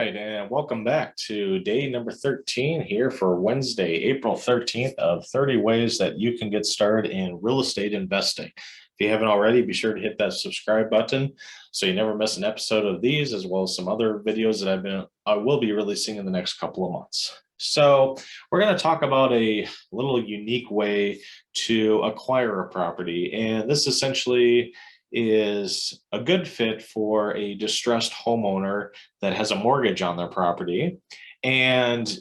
right, and welcome back to day number 13 here for Wednesday, April 13th of 30 ways that you can get started in real estate investing. If you haven't already, be sure to hit that subscribe button so you never miss an episode of these, as well as some other videos that I will be releasing in the next couple of months. So we're going to talk about a little unique way to acquire a property, and this essentially is a good fit for a distressed homeowner that has a mortgage on their property. And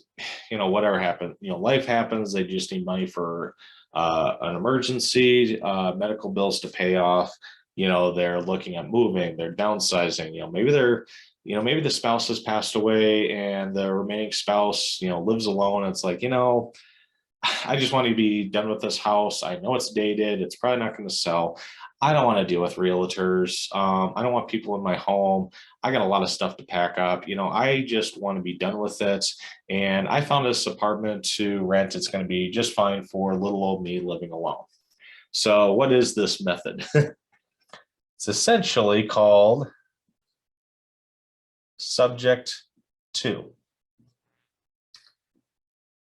whatever happened, life happens, they just need money for an emergency, medical bills to pay off. They're looking at moving, they're downsizing. Maybe the spouse has passed away and the remaining spouse lives alone. It's like, I just want to be done with this house. I know it's dated, it's probably not going to sell. I don't want to deal with realtors. I don't want people in my home. I got a lot of stuff to pack up. I just want to be done with it. And I found this apartment to rent. It's going to be just fine for little old me living alone. So what is this method? It's essentially called subject to.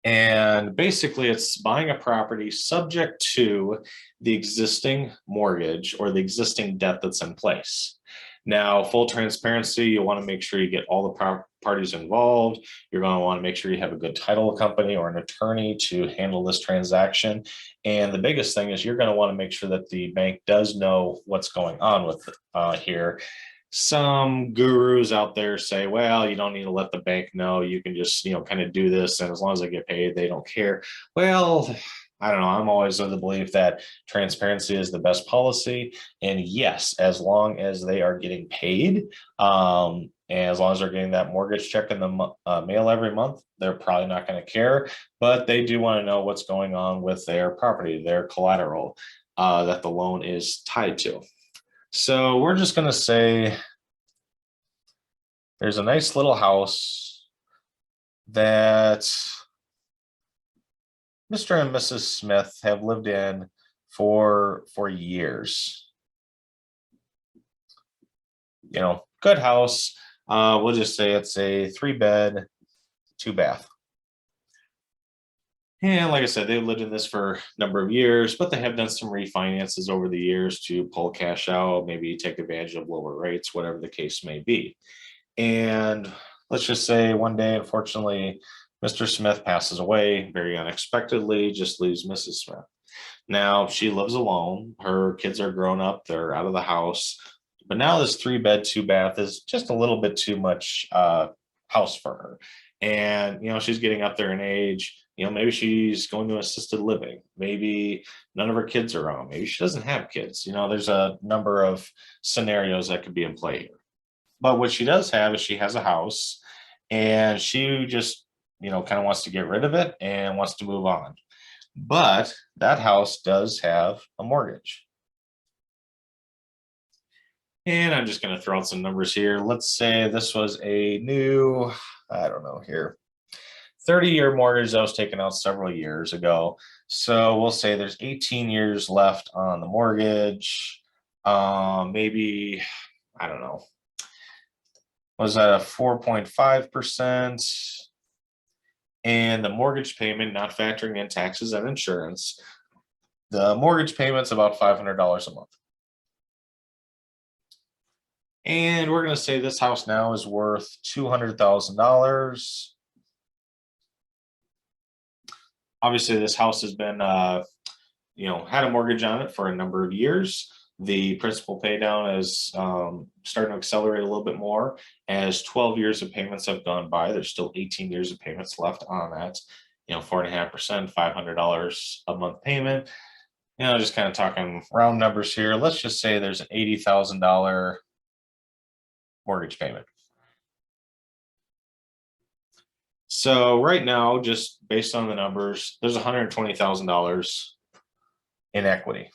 And basically, it's buying a property subject to the existing mortgage or the existing debt that's in place. Now, full transparency, you want to make sure you get all the parties involved. You're going to want to make sure you have a good title company or an attorney to handle this transaction. And the biggest thing is you're going to want to make sure that the bank does know what's going on with here. Some gurus out there say, well, you don't need to let the bank know. You can just, kind of do this. And as long as they get paid, they don't care. Well, I don't know. I'm always of the belief that transparency is the best policy. And yes, as long as they are getting paid, and as long as they're getting that mortgage check in the mail every month, they're probably not going to care. But they do want to know what's going on with their property, their collateral that the loan is tied to. So we're just going to say there's a nice little house that Mr. and Mrs. Smith have lived in for years. Good house. We'll just say it's a 3-bed, 2-bath. And like I said, they've lived in this for a number of years, but they have done some refinances over the years to pull cash out, maybe take advantage of lower rates, whatever the case may be. And let's just say one day, unfortunately, Mr. Smith passes away very unexpectedly, just leaves Mrs. Smith. Now she lives alone. Her kids are grown up. They're out of the house. But now this 3-bed, 2-bath is just a little bit too much house for her. And, she's getting up there in age. Maybe she's going to assisted living. Maybe none of her kids are around. Maybe she doesn't have kids. There's a number of scenarios that could be in play here. But what she does have is she has a house and she just, kind of wants to get rid of it and wants to move on. But that house does have a mortgage. And I'm just going to throw out some numbers here. Let's say this was a new, 30-year mortgage that was taken out several years ago. So we'll say there's 18 years left on the mortgage. Maybe, was that a 4.5%? And the mortgage payment, not factoring in taxes and insurance, the mortgage payment's about $500 a month. And we're going to say this house now is worth $200,000. Obviously, this house has been, had a mortgage on it for a number of years. The principal pay down is starting to accelerate a little bit more as 12 years of payments have gone by. There's still 18 years of payments left on that. 4.5%, $500 a month payment. Just kind of talking round numbers here. Let's just say there's an $80,000 mortgage payment. So right now, just based on the numbers, there's $120,000 in equity.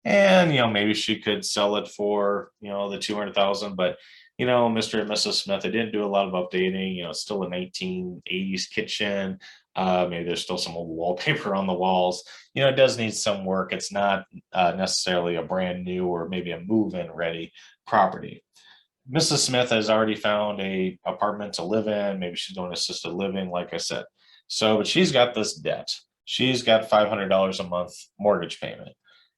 And, maybe she could sell it for, the 200,000, but, Mr. and Mrs. Smith, they didn't do a lot of updating. It's still a 1980s kitchen. Maybe there's still some old wallpaper on the walls. It does need some work. It's not necessarily a brand new or maybe a move-in ready property. Mrs. Smith has already found a apartment to live in. Maybe she's doing assisted living, like I said. So, but she's got this debt. She's got $500 a month mortgage payment.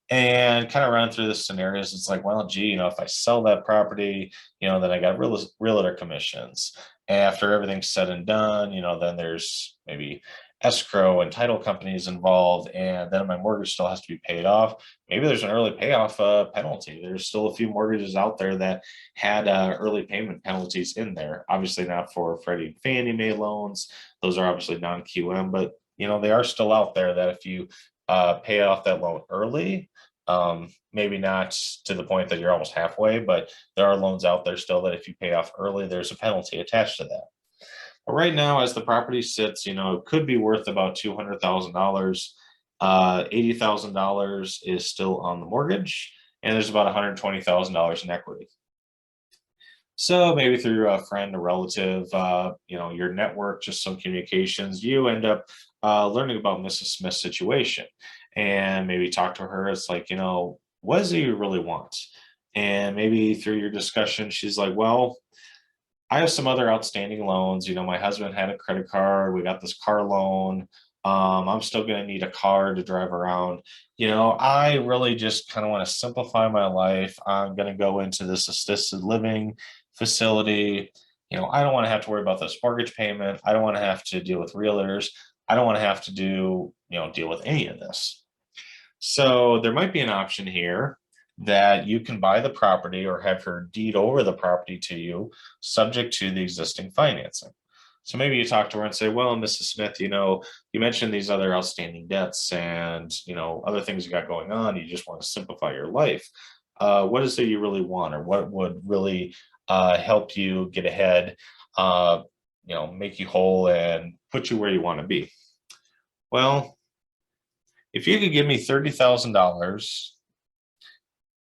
And kind of run through the scenarios. It's like, well, gee, if I sell that property, then I got realtor commissions. After everything's said and done, then there's maybe escrow and title companies involved, and then my mortgage still has to be paid off. Maybe there's an early payoff penalty. There's still a few mortgages out there that had early payment penalties in there. Obviously not for Freddie and Fannie Mae loans. Those are obviously non-QM, but they are still out there that if you pay off that loan early, maybe not to the point that you're almost halfway, but there are loans out there still that if you pay off early, there's a penalty attached to that. But right now, as the property sits, it could be worth about $200,000. $80,000 is still on the mortgage, and there's about $120,000 in equity. So maybe through a friend, a relative, your network, just some communications, you end up learning about Mrs. Smith's situation, and maybe talk to her. It's like, what is it you really want? And maybe through your discussion, she's like, well, I have some other outstanding loans. My husband had a credit card. We got this car loan. I'm still going to need a car to drive around. I really just kind of want to simplify my life. I'm going to go into this assisted living facility. I don't want to have to worry about this mortgage payment. I don't want to have to deal with realtors. I don't want to have to deal with any of this. So there might be an option here that you can buy the property or have her deed over the property to you, subject to the existing financing. So maybe you talk to her and say, well, Mrs. Smith, you mentioned these other outstanding debts and, other things you got going on. You just want to simplify your life. What is it you really want, or what would really help you get ahead, make you whole and put you where you want to be? Well, if you could give me $30,000,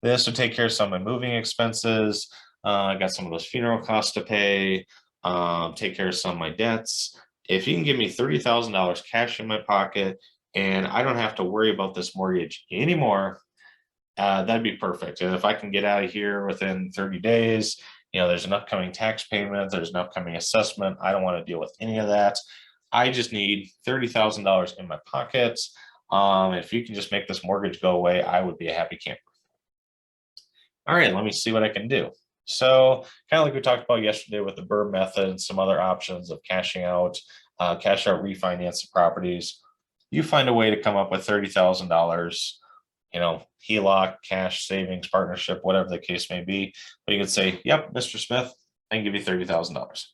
this would take care of some of my moving expenses. I got some of those funeral costs to pay, take care of some of my debts. If you can give me $30,000 cash in my pocket and I don't have to worry about this mortgage anymore, that'd be perfect. And if I can get out of here within 30 days, there's an upcoming tax payment, there's an upcoming assessment. I don't want to deal with any of that. I just need $30,000 in my pocket. If you can just make this mortgage go away, I would be a happy camper. All right, let me see what I can do. So kind of like we talked about yesterday with the BRRRR method and some other options of cash out refinance properties, you find a way to come up with $30,000, HELOC, cash, savings, partnership, whatever the case may be. But you could say, yep, Mr. Smith, I can give you $30,000.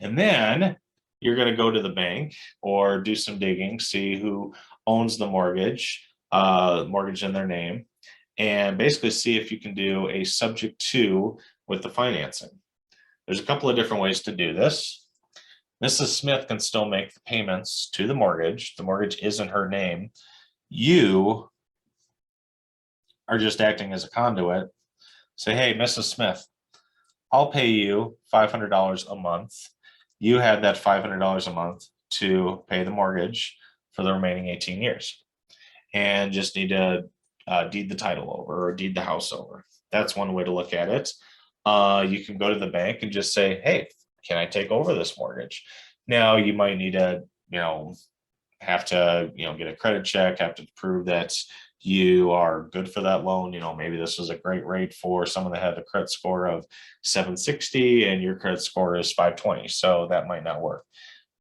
And then you're going to go to the bank or do some digging, see who owns the mortgage in their name, and basically see if you can do a subject to with the financing. There's a couple of different ways to do this. Mrs. Smith can still make the payments to the mortgage. The mortgage is in her name. You are just acting as a conduit. Say, hey, Mrs. Smith, I'll pay you $500 a month. You had that $500 a month to pay the mortgage for the remaining 18 years, and just need to deed the title over or deed the house over. That's one way to look at it. You can go to the bank and just say, hey, can I take over this mortgage? Now you might need to, have to, get a credit check, have to prove that you are good for that loan. Maybe this was a great rate for someone that had a credit score of 760 and your credit score is 520. So that might not work.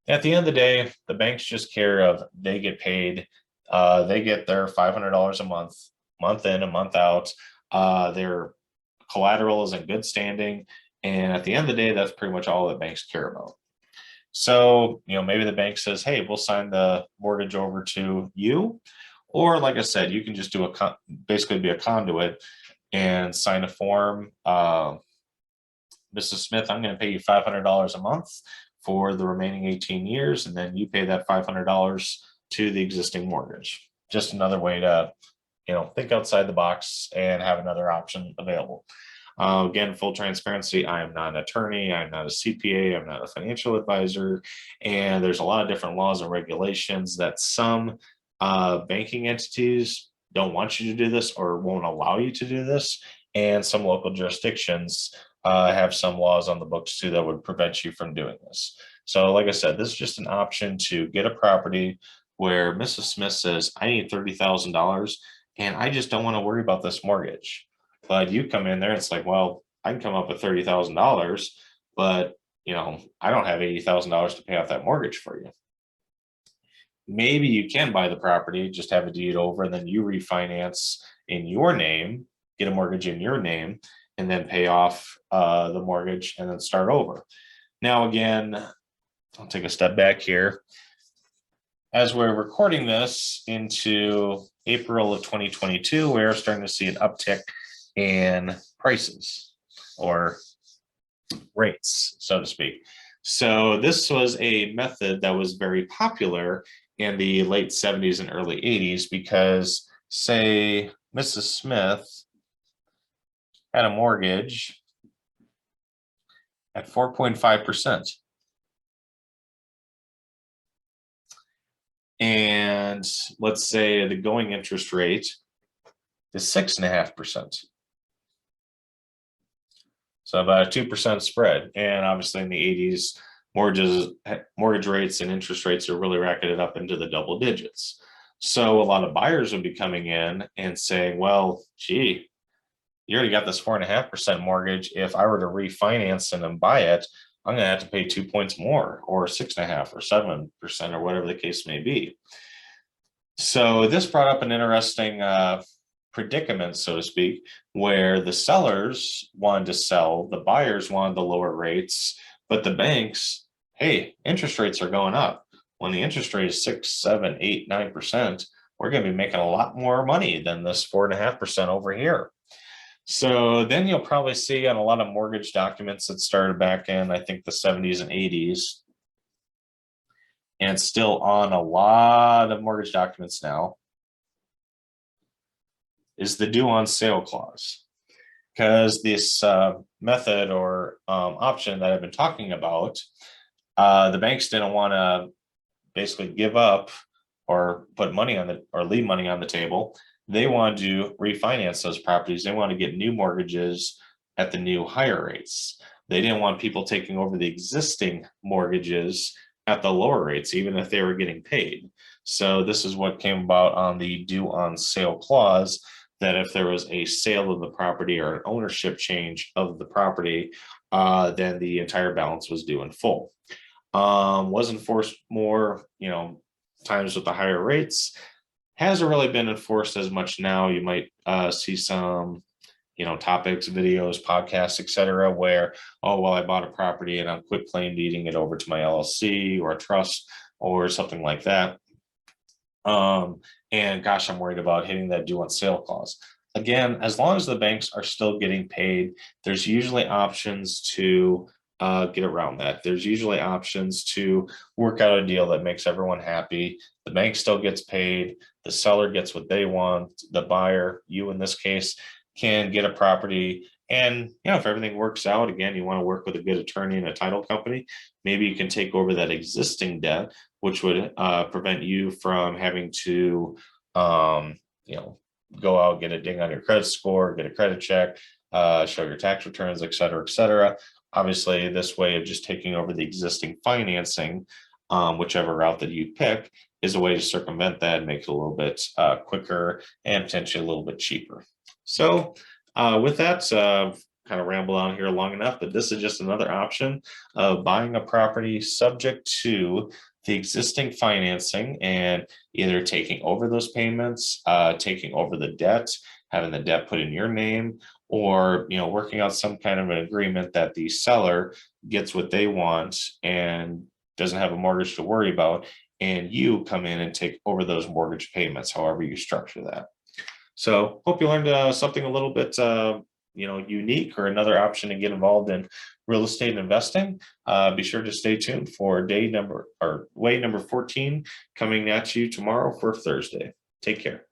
At the end of the day, the banks just care of they get paid. They get their $500 a month in, a month out. Their collateral is in good standing. And at the end of the day, that's pretty much all that banks care about. So, maybe the bank says, hey, we'll sign the mortgage over to you. Or like I said, you can just do basically be a conduit and sign a form. Mrs. Smith, I'm going to pay you $500 a month for the remaining 18 years. And then you pay that $500 to the existing mortgage. Just another way to, think outside the box and have another option available. Again, full transparency, I am not an attorney, I'm not a CPA, I'm not a financial advisor, and there's a lot of different laws and regulations that some banking entities don't want you to do this or won't allow you to do this, and some local jurisdictions have some laws on the books too that would prevent you from doing this. So like I said, this is just an option to get a property where Mrs. Smith says, I need $30,000 and I just don't want to worry about this mortgage. But you come in there, it's like, well, I can come up with $30,000, but I don't have $80,000 to pay off that mortgage for you. Maybe you can buy the property, just have a deed over, and then you refinance in your name, get a mortgage in your name, and then pay off the mortgage and then start over. Now, again, I'll take a step back here. As we're recording this into April of 2022, we're starting to see an uptick in prices or rates, so to speak. So this was a method that was very popular in the late 70s and early 80s because, say, Mrs. Smith had a mortgage at 4.5%. And let's say the going interest rate is 6.5%. So about a 2% spread. And obviously in the 80s, mortgage rates and interest rates are really racketed up into the double digits. So a lot of buyers would be coming in and saying, well, gee, you already got this 4.5% mortgage. If I were to refinance and buy it, I'm going to have to pay 2 points more, or 6.5% or 7%, or whatever the case may be. So this brought up an interesting predicament, so to speak, where the sellers wanted to sell, the buyers wanted the lower rates, but the banks, hey, interest rates are going up. When the interest rate is 6, 7, 8, 9%, we're going to be making a lot more money than this 4.5% over here. So then you'll probably see on a lot of mortgage documents that started back in, I think, the 70s and 80s, and still on a lot of mortgage documents now, is the due on sale clause. Because this method or option that I've been talking about, the banks didn't want to basically give up or put money on or leave money on the table. They wanted to refinance those properties. They want to get new mortgages at the new higher rates. They didn't want people taking over the existing mortgages at the lower rates, even if they were getting paid. So this is what came about on the due on sale clause, that if there was a sale of the property or an ownership change of the property, then the entire balance was due in full. Was enforced more, times with the higher rates. Hasn't really been enforced as much now. You might see some, topics, videos, podcasts, etc., where, oh, well, I bought a property and I'm quit claim deeding it over to my LLC or a trust or something like that. And gosh, I'm worried about hitting that due on sale clause. Again, as long as the banks are still getting paid, there's usually options to get around that. There's usually options to work out a deal that makes everyone happy. The bank still gets paid. The seller gets what they want. The buyer, you in this case, can get a property. And if everything works out, again, you want to work with a good attorney and a title company. Maybe you can take over that existing debt, which would prevent you from having to, go out, get a ding on your credit score, get a credit check, show your tax returns, et cetera, et cetera. Obviously, this way of just taking over the existing financing, whichever route that you pick, is a way to circumvent that and make it a little bit quicker and potentially a little bit cheaper. So with that, kind of ramble on here long enough, but this is just another option of buying a property subject to the existing financing and either taking over those payments, taking over the debt, having the debt put in your name, or working out some kind of an agreement that the seller gets what they want and doesn't have a mortgage to worry about, and you come in and take over those mortgage payments, however you structure that. So hope you learned something a little bit unique, or another option to get involved in real estate investing. Be sure to stay tuned for way number 14 coming at you tomorrow for Thursday. Take care.